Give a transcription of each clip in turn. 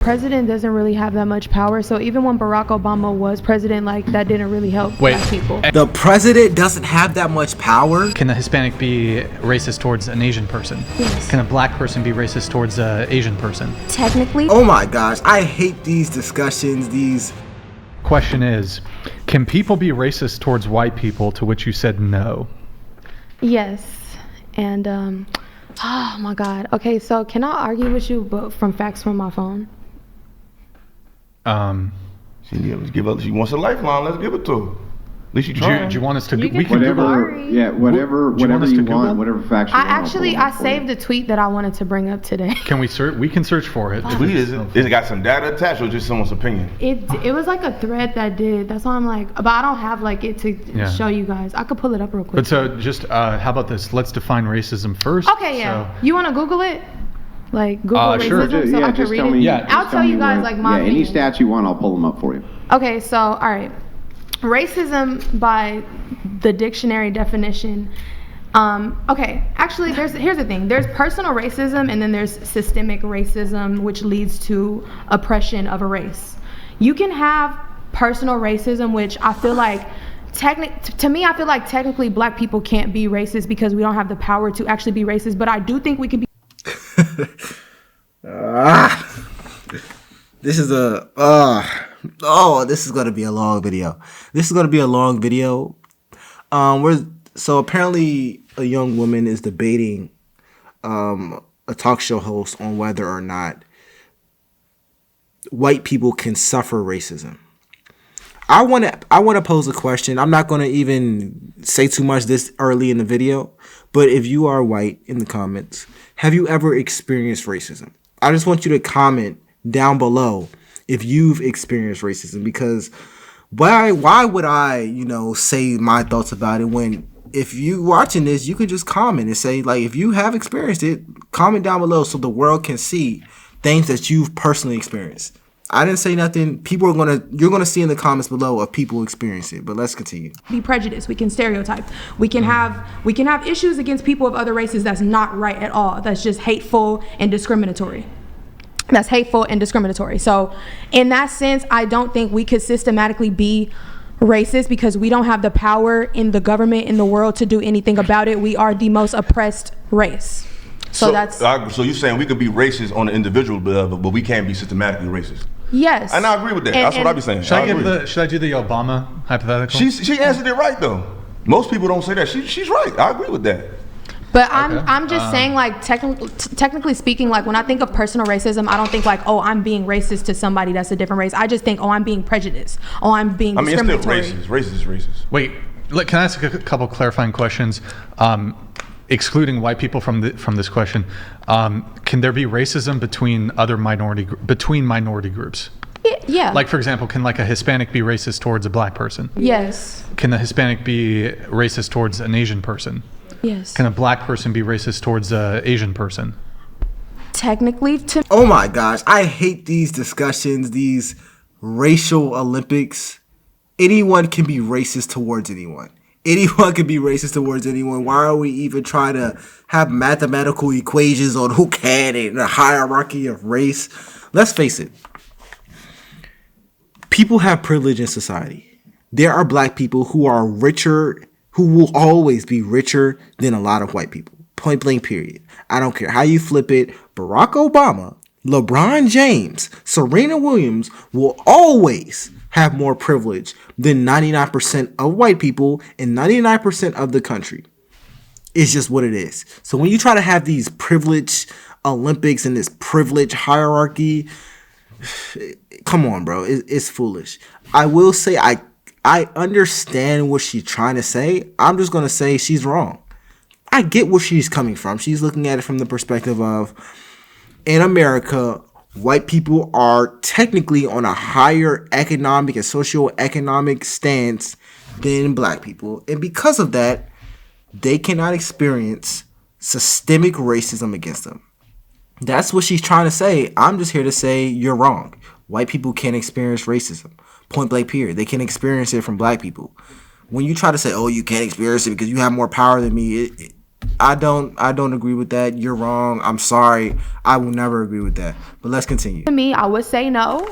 President doesn't really have that much power, so even when Barack Obama was president, like, that didn't really help black people. The president doesn't have that much power? Can a Hispanic be racist towards an Asian person? Yes. Can a black person be racist towards an Asian person? Technically. Oh my gosh, I hate these discussions, these... Question is, can people be racist towards white people, to which you said no? Yes. And, oh my God. Okay, so can I argue with you but from facts from my phone? She wants a lifeline. Let's give it to her. At least you trying. Do you want us to? You we can can whatever. Yeah, whatever you want, whatever facts you want. I saved a tweet that I wanted to bring up today. Can we search? We can search for it. Tweet is it got some data attached or just someone's opinion? It was like a thread that did. That's why I'm like, but I don't have like it to show you guys. I could pull it up real quick. But so just how about this? Let's define racism first. Okay, yeah. So, you want to Google it? Like Google racism, sure. so I can read it. Yeah, I'll tell you guys like my any opinion. stats you want, I'll pull them up for you. Okay, so all right, racism by the dictionary definition. Okay, actually, here's the thing. There's personal racism, and then there's systemic racism, which leads to oppression of a race. You can have personal racism, which I feel like. To me, I feel like technically black people can't be racist because we don't have the power to actually be racist. But I do think we can be. This is this is gonna be a long video. So apparently a young woman is debating a talk show host on whether or not white people can suffer racism. I want to pose a question. I'm not going to even say too much this early in the video, but if you are white, in the comments, have you ever experienced racism? I just want you to comment down below if you've experienced racism, because why would I, say my thoughts about it when if you watching this, you can just comment and say, like, if you have experienced it, comment down below so the world can see things that you've personally experienced. I didn't say nothing. You're gonna see in the comments below of people experience it. But let's continue. Be prejudiced. We can stereotype. We can have issues against people of other races. That's not right at all. That's just hateful and discriminatory. So in that sense, I don't think we could systematically be racist because we don't have the power in the government, in the world, to do anything about it. We are the most oppressed race. So you're saying we could be racist on an individual level, but we can't be systematically racist? Yes. And I agree with that. That's what I be saying. Should I do the Obama hypothetical? She answered it right though. Most people don't say that. She's right. I agree with that. But I'm just saying, like, technically speaking, like, when I think of personal racism, I don't think like, oh, I'm being racist to somebody that's a different race. I just think, oh, I'm being prejudiced. Oh, I'm being discriminatory. It's still racist. Racist is racist. Wait, can I ask a couple clarifying questions? Excluding white people from this question, can there be racism between minority groups? Yeah. Like, for example, can like a Hispanic be racist towards a black person? Yes. Can a Hispanic be racist towards an Asian person? Yes. Can a black person be racist towards an Asian person? Technically, oh my gosh, I hate these discussions, these racial Olympics. Anyone can be racist towards anyone. Anyone can be racist towards anyone. Why are we even trying to have mathematical equations on who can and a hierarchy of race? Let's face it. People have privilege in society. There are black people who are richer, who will always be richer than a lot of white people. Point blank, period. I don't care how you flip it. Barack Obama, LeBron James, Serena Williams will always have more privilege than 99% of white people and 99% of the country. It's just what it is. So when you try to have these privilege Olympics and this privilege hierarchy, come on, bro. It's foolish. I will say I understand what she's trying to say. I'm just going to say she's wrong. I get where she's coming from. She's looking at it from the perspective of, in America, white people are technically on a higher economic and socioeconomic stance than black people. And because of that, they cannot experience systemic racism against them. That's what she's trying to say. I'm just here to say you're wrong. White people can't experience racism. Point blank, period. They can experience it from black people. When you try to say, oh, you can't experience it because you have more power than me, I don't agree with that. You're wrong. I'm sorry. I will never agree with that. But let's continue. To me, I would say no.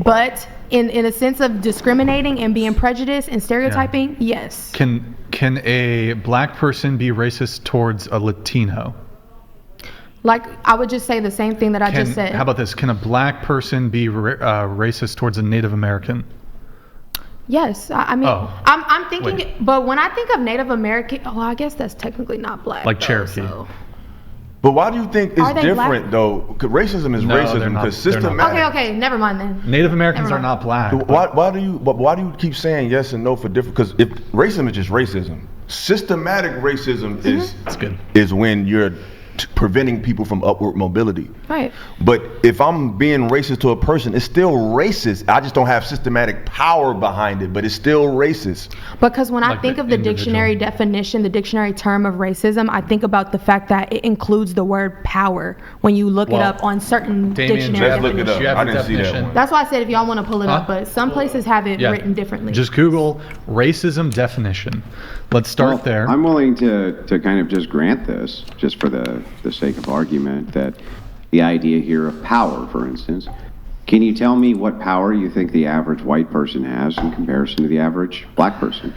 But in a sense of discriminating and being prejudiced and stereotyping, yes. Can a black person be racist towards a Latino? Like, I would just say the same thing that I just said. How about this? Can a black person be racist towards a Native American? Yes. I mean, I'm thinking, but when I think of Native American, I guess that's technically not black. Like though, Cherokee. So. But why do you think it's different, black? though? 'Cause racism is racism because systematic. Okay, never mind then. Native Americans are not black. Why do you keep saying yes and no for different? Because if racism is just racism, systematic racism is when you're preventing people from upward mobility. Right. But if I'm being racist to a person, it's still racist. I just don't have systematic power behind it, but it's still racist. Because when I think of the dictionary definition, the dictionary term of racism, I think about the fact that it includes the word power when you look it up on certain dictionary definitions. Look it up. I didn't see that one. That's why I said if y'all want to pull it up, but some places have it written differently. Just Google racism definition. Let's start there. I'm willing to kind of just grant this, just for the sake of argument, that the idea here of power, for instance, can you tell me what power you think the average white person has in comparison to the average black person?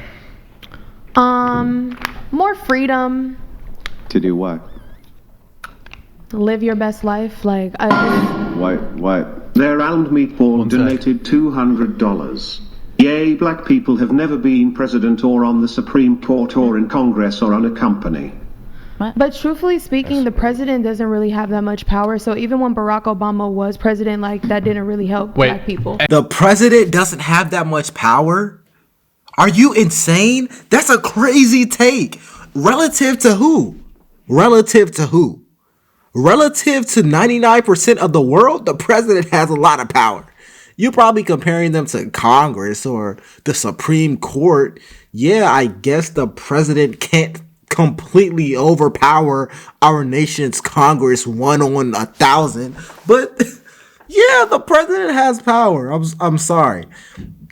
More freedom. To do what? Live your best life. Like, What? Their round meatball donated $200. Yay, black people have never been president or on the Supreme Court or in Congress or on a company. But truthfully speaking, the president doesn't really have that much power. So even when Barack Obama was president, like, that didn't really help black people. The president doesn't have that much power? Are you insane? That's a crazy take. Relative to who? Relative to who? Relative to 99% of the world, the president has a lot of power. You're probably comparing them to Congress or the Supreme Court. Yeah, I guess the president can't completely overpower our nation's Congress 1 on 1,000. But yeah, the president has power. I'm sorry.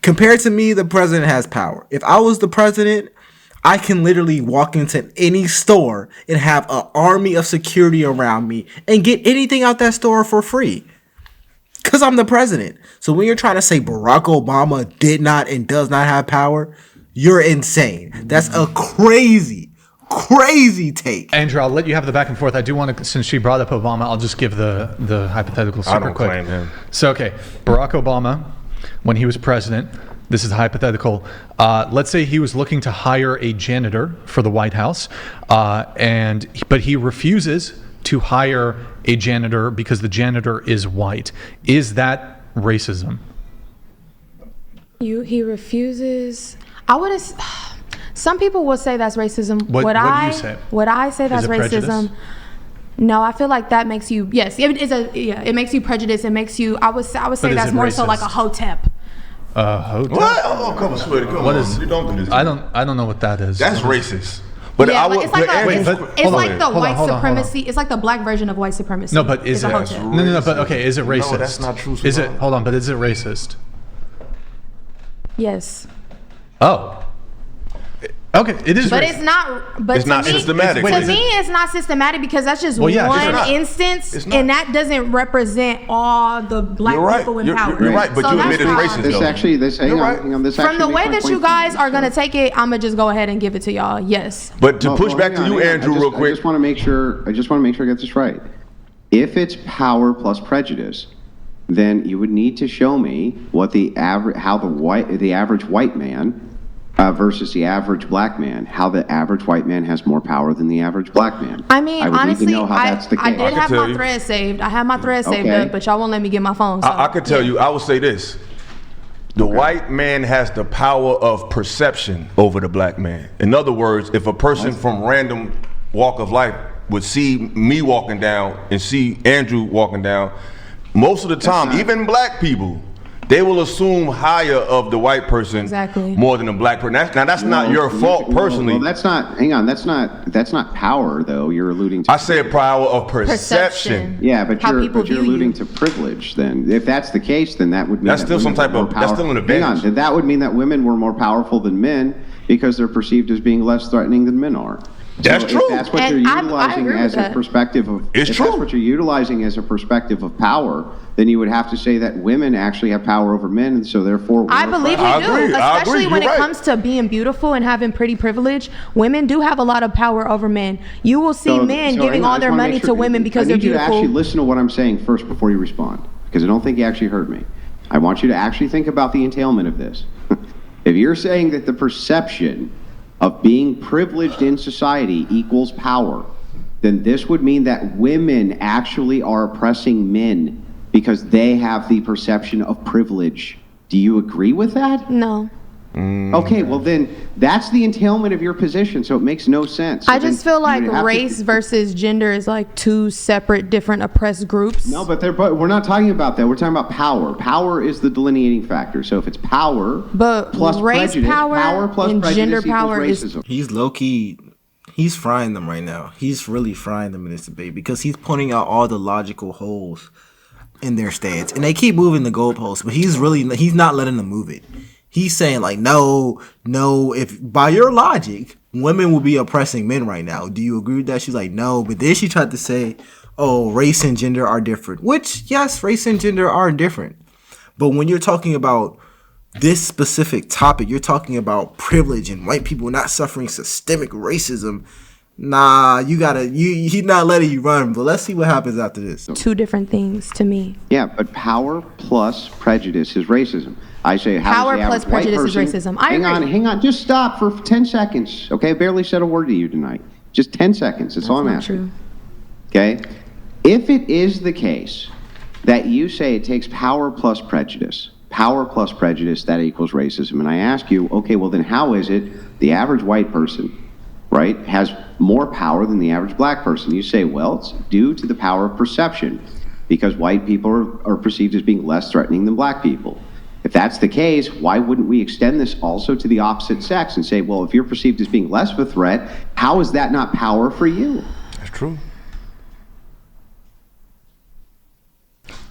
Compared to me, the president has power. If I was the president, I can literally walk into any store and have an army of security around me and get anything out that store for free. Because I'm the president. So when you're trying to say Barack Obama did not and does not have power, you're insane. That's a crazy take. Andrew, I'll let you have the back and forth. I do want to, since she brought up Obama, I'll just give the hypothetical super quick. I don't claim him. So, okay, Barack Obama, when he was president, this is hypothetical. Let's say he was looking to hire a janitor for the White House, but he refuses to hire a janitor because the janitor is white. Is that racism? He refuses. Some people will say that's racism. What do you say? Would I say that's racism? Prejudice? No, I feel like that makes you. Yes, it makes you prejudiced. It makes you. I would say that's more racist? So like a hotep. Hotep? What? Oh, come on, swear to God. What is? You don't do this. I don't know what that is. That's racist. But yeah, I would. It's like the white supremacy. It's like the black version of white supremacy. No, but is it? No. But okay, is it racist? No, that's not true. Is it? Hold on, but is it racist? Yes. Oh. Okay, it is. But racist. it's not. But it's not systematic. To me, it's not systematic because that's just one instance, and that doesn't represent all the black people in power. You're right, but so you admitted racist. Hang on. From the way that you guys are gonna take it, I'm gonna just go ahead and give it to y'all. Yes. But to push back to you, Andrew, real quick. I just want to make sure I get this right. If it's power plus prejudice, then you would need to show me what the average white man versus the average black man, how the average white man has more power than the average black man. I mean, honestly, need to know how that's the case. I did have my thread saved. I have my thread saved up, but y'all won't let me get my phone. So. I could tell you, I would say this. The white man has the power of perception over the black man. In other words, if a person from random walk of life would see me walking down and see Andrew walking down, most of the time, even black people, they will assume higher of the white person more than the black person. That's not your fault personally. Well, that's not. Hang on. That's not power, though. You're alluding to. I said power of perception. Yeah, but you're alluding to privilege. Then, if that's the case, then that would mean that's still some type of. That's still an advantage. Hang on. That would mean that women were more powerful than men because they're perceived as being less threatening than men are. That's true. If that's what And you're I utilizing agree as with a that. perspective of, It's if true. that's what you're utilizing as a perspective of power, then you would have to say that women actually have power over men, and so therefore. I believe we I do, agree. especially when You're it right. comes to being beautiful and having pretty privilege. Women do have a lot of power over men. You will see men giving all their money to women because they're beautiful. I need you to actually listen to what I'm saying first before you respond, because I don't think you actually heard me. I want you to actually think about the entailment of this. If you're saying that the perception of being privileged in society equals power, then this would mean that women actually are oppressing men because they have the perception of privilege. Do you agree with that? No. Okay, well then that's the entailment of your position, so it makes no sense. So I just then feel like you would have to- race versus gender is like two separate, different oppressed groups. No, but we're not talking about that. We're talking about power. Power is the delineating factor. So if it's power But plus race prejudice, power plus and prejudice gender equals power is- racism. He's low-key, he's frying them right now. He's really frying them in this debate because he's pointing out all the logical holes in their stance. And they keep moving the goalposts, but he's not letting them move it. He's saying like, no, if by your logic, women will be oppressing men right now. Do you agree with that? She's like, no. But then she tried to say, oh, race and gender are different. Which, yes, race and gender are different. But when you're talking about this specific topic, you're talking about privilege and white people not suffering systemic racism. Nah, he's not letting you run. But let's see what happens after this. two different things to me. Yeah, but power plus prejudice is racism. I say, how Power does the plus average white prejudice is person- racism. I agree. Hang on, just stop for 10 seconds. Okay, I barely said a word to you tonight. Just 10 seconds. That's all I'm Not asking. true. Okay? If it is the case that you say it takes power plus prejudice, that equals racism, and I ask you, okay, well then how is it the average white person, right, has more power than the average black person? You say, well, it's due to the power of perception, because white people are perceived as being less threatening than black people. If that's the case, why wouldn't we extend this also to the opposite sex and say, well, if you're perceived as being less of a threat, how is that not power for you? That's true.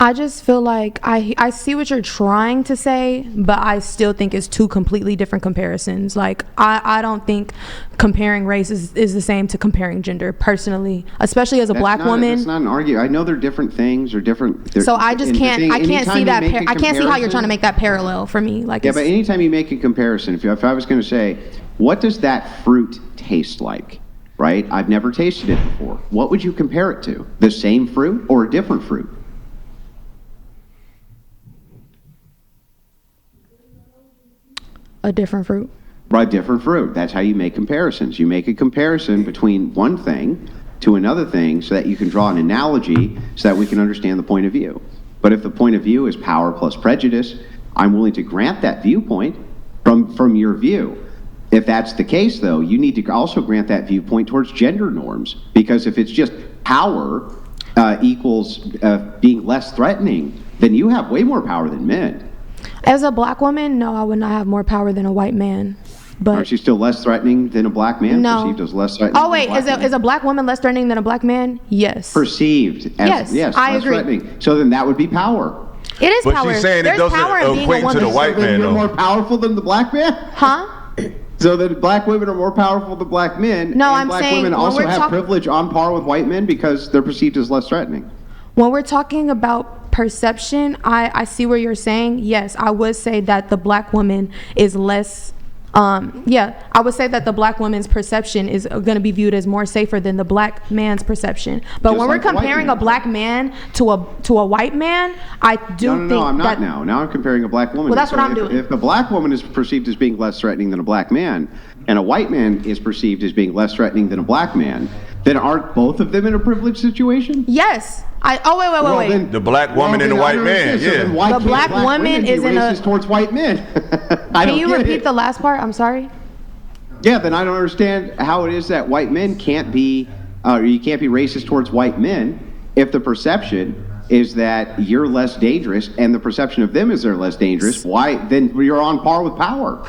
I just feel like I see what you're trying to say, but I still think it's two completely different comparisons. Like, I don't think comparing race is the same to comparing gender, personally, especially as a black woman. That's not an argument. I know they're different things or different. So I just can't. I can't see that. I can't see how you're trying to make that parallel for me. Like, Yeah, but anytime you make a comparison, if I was going to say, what does that fruit taste like? Right? I've never tasted it before. What would you compare it to? The same fruit or a different fruit? a different fruit. Right, different fruit. That's how you make comparisons. You make a comparison between one thing to another thing so that you can draw an analogy so that we can understand the point of view. But if the point of view is power plus prejudice, I'm willing to grant that viewpoint from your view. If that's the case, though, you need to also grant that viewpoint towards gender norms, because if it's just power equals being less threatening, then you have way more power than men. As a black woman, no, I would not have more power than a white man. But Are you still less threatening than a black man? No. Perceived as less threatening. oh wait, than a black man? is a black woman less threatening than a black man? Yes. Perceived as Yes, I less agree. threatening. So then that would be power. It is But power. she's saying it There's doesn't power in being equate a to the woman. white So then man, you're though. more powerful than the black man? Huh? So that black women are more powerful than black men. No, and I'm black saying women when also we're have talk- privilege on par with white men because they're perceived as less threatening. When we're talking about perception, I see where you're saying. Yes, I would say that the black woman is less. I would say that the black woman's perception is going to be viewed as more safer than the black man's perception. But Just when like we're the white comparing man. a black man to a white man, I do think No, I'm not that now. Now I'm comparing a black woman. Well, that's So what I'm if, doing. If the black woman is perceived as being less threatening than a black man, and a white man is perceived as being less threatening than a black man, then aren't both of them in a privileged situation? yes. Wait. then- The black woman and the then I white don't man, understand. So yeah. then why The can't black woman women be is in a- racist towards white men. Can you repeat the last part? I'm sorry. Yeah, then I don't understand how it is that white men can't be, or you can't be racist towards white men if the perception is that you're less dangerous and the perception of them is they're less dangerous. Why? Then you're on par with power.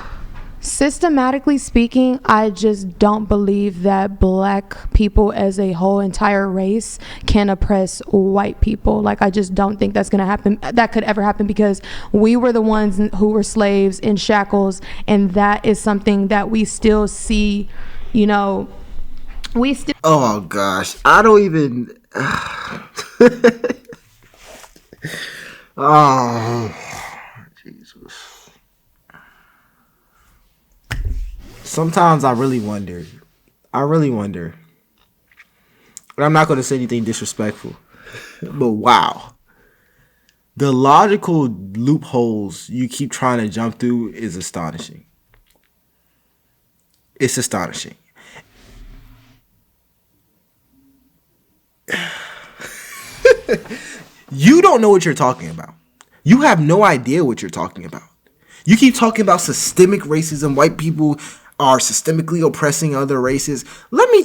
Systematically speaking, I just don't believe that black people as a whole entire race can oppress white people. Like, I just don't think that's going to happen. That could ever happen because we were the ones who were slaves in shackles. And that is something that we still see, We still. Oh gosh, I don't even. Oh, Jesus. Sometimes I really wonder. And I'm not going to say anything disrespectful, but wow. The logical loopholes you keep trying to jump through is astonishing. It's astonishing. You don't know what you're talking about. You have no idea what you're talking about. You keep talking about systemic racism. White people are systemically oppressing other races. Let me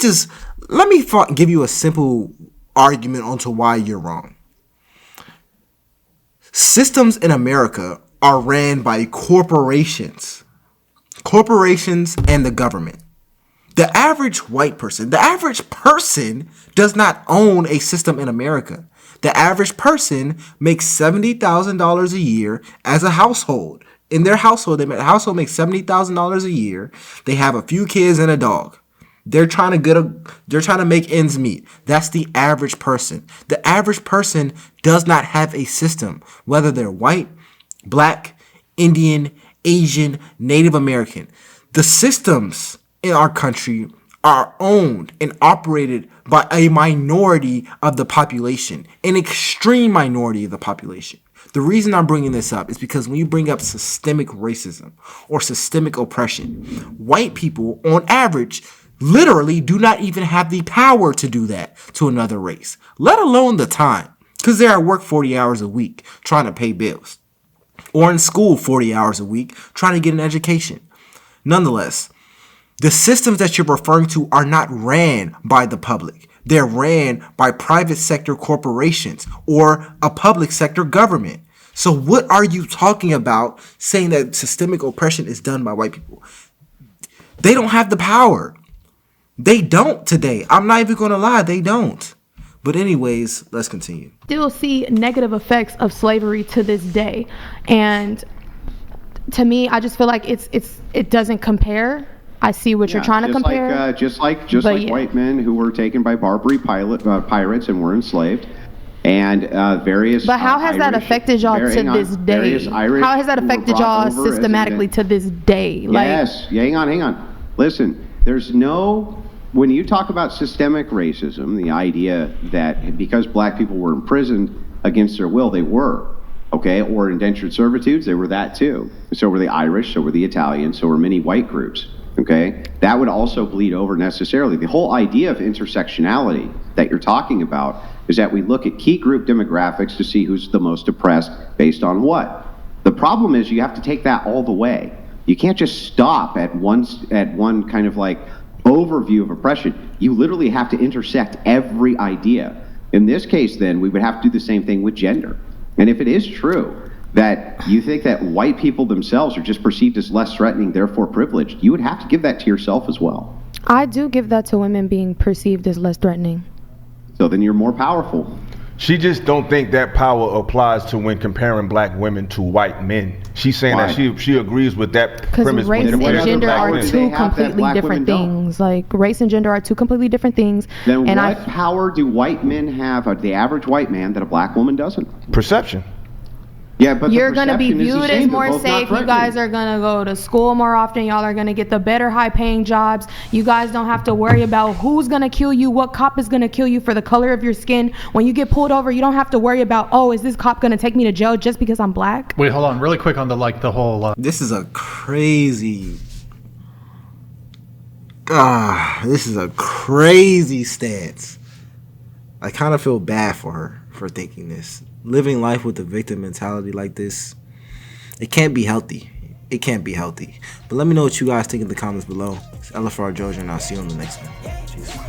give you a simple argument onto why you're wrong. Systems in America are ran by corporations and the government. The average person does not own a system in America. The average person makes $70,000 a year as a household. In their household, the household makes $70,000 a year. They have a few kids and a dog. They're trying to make ends meet. That's the average person. The average person does not have a system, whether they're white, black, Indian, Asian, Native American. The systems in our country are owned and operated by a minority of the population, an extreme minority of the population. The reason I'm bringing this up is because when you bring up systemic racism or systemic oppression, white people, on average, literally do not even have the power to do that to another race, let alone the time, because they're at work 40 hours a week trying to pay bills, or in school 40 hours a week trying to get an education. Nonetheless, the systems that you're referring to are not ran by the public. They're ran by private sector corporations or a public sector government. So what are you talking about saying that systemic oppression is done by white people? They don't have the power. They don't today. I'm not even going to lie. They don't. But anyways, let's continue. Still see negative effects of slavery to this day. And to me, I just feel like it doesn't compare. I see what you're trying to compare. Just like white men who were taken by Barbary pirates and were enslaved, and various. But how has that affected y'all to this day? How has that affected y'all systematically to this day? Yes. Hang on. Listen, when you talk about systemic racism, the idea that because black people were imprisoned against their will, they were. Okay, or indentured servitudes, they were that too. So were the Irish, so were the Italians, so were many white groups. Okay, that would also bleed over necessarily. The whole idea of intersectionality that you're talking about is that we look at key group demographics to see who's the most oppressed based on what. The problem is you have to take that all the way. You can't just stop at one kind of like overview of oppression. You literally have to intersect every idea. In this case, then, we would have to do the same thing with gender. And if it is true that you think that white people themselves are just perceived as less threatening, therefore privileged, you would have to give that to yourself as well. I do give that to women being perceived as less threatening. So then you're more powerful. She just don't think that power applies to when comparing black women to white men. She's saying that she agrees with that premise. Because race and gender are two completely different things. Like, race and gender are two completely different things. Then what power do white men have, the average white man, that a black woman doesn't? Perception. Yeah, but you're going to be viewed as more safe. You guys are going to go to school more often. Y'all are going to get the better high-paying jobs. You guys don't have to worry about who's going to kill you, what cop is going to kill you for the color of your skin. When you get pulled over, you don't have to worry about, is this cop going to take me to jail just because I'm black? Wait, hold on. Really quick on the whole... This is a crazy stance. I kind of feel bad for her for thinking this. Living life with a victim mentality like this, it can't be healthy. But let me know what you guys think in the comments below. It's LFR Jojo, and I'll see you on the next one. Jeez.